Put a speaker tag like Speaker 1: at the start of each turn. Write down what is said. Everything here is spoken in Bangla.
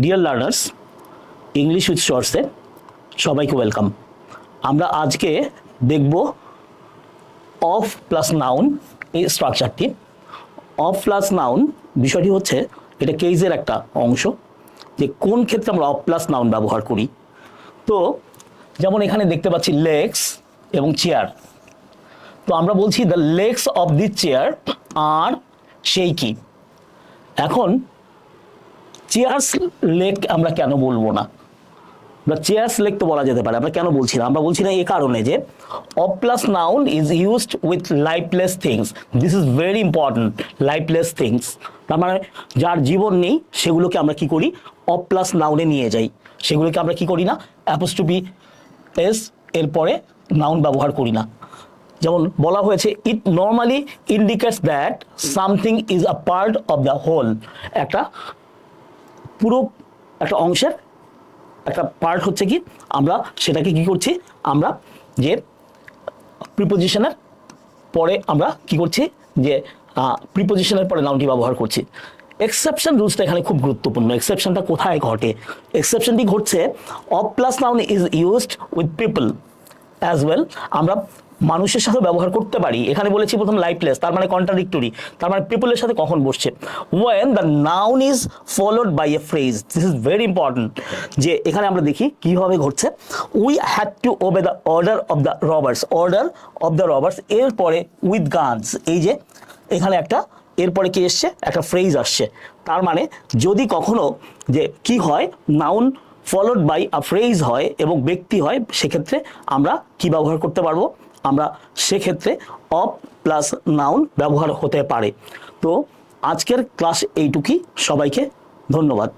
Speaker 1: ডিয়ার লার্নার্স, ইংলিশ উইথ শর্টসে সবাইকে ওয়েলকাম। আমরা আজকে দেখব অফ প্লাস নাউন এই স্ট্রাকচারটি। অফ প্লাস নাউন বিষয়টি হচ্ছে এটা কেসের একটা অংশ, যে কোন ক্ষেত্রে আমরা অফ প্লাস নাউন ব্যবহার করি। তো যেমন এখানে দেখতে পাচ্ছি লেগস এবং চেয়ার। তো আমরা বলছি the legs of the chair are shaky. এখন চেয়ার্স লেগ আমরা কেন বলবো না, বা চেয়ার্স লেগ তো বলা যেতে পারে, আমরা কেন বলছি না? আমরা বলছি না এই কারণে যে of plus noun is used with lifeless things. This is very important. Lifeless things তার মানে যার জীবন নেই সেগুলোকে আমরা কি করি, অফ প্লাস নাউনে নিয়ে যাই। সেগুলোকে আমরা কি করি না, অ্যাপোস্ট্রফি এস এরপরে নাউন ব্যবহার করি না। যেমন বলা হয়েছে it normally indicates that something is a part of the whole. একটা পুরো একটা অংশের একটা পার্ট হচ্ছে কি, আমরা সেটাকে কি করছি, আমরা যে প্রিপোজিশনের পরে আমরা কি করছি, যে প্রিপোজিশনের পরে নাউনটি ব্যবহার করছি। এক্সেপশন রুলসটা এখানে খুব গুরুত্বপূর্ণ। এক্সেপশনটা কোথায় ঘটে? এক্সেপশনটি ঘটছে of plus noun is used with people as well. আমরা মানুষের সাথে ব্যবহার করতে পারি। এখানে বলেছি প্রথম লাইফলেস, তার মানে কন্ট্রাডিক্টরি, তার মানে পিপলের সাথে কখন বসছে, when the noun is followed by a phrase. This is very important. যে এখানে আমরা দেখি কিভাবে ঘটছে, we had to obey the order of the robbers. Order of the robbers এরপরে উইথ গানস, এই যে এখানে একটা এরপরে কি এসছে, একটা ফ্রেজ আসছে। তার মানে যদি কখনো যে কি হয়, noun followed by a phrase হয় এবং ব্যক্তি হয়, সেক্ষেত্রে আমরা কি ব্যবহার করতে পারবো, আমরা সেক্ষেত্রে অফ প্লাস নাউন ব্যবহার হতে পারে। তো আজকের ক্লাস এইটুকুই। সবাইকে ধন্যবাদ।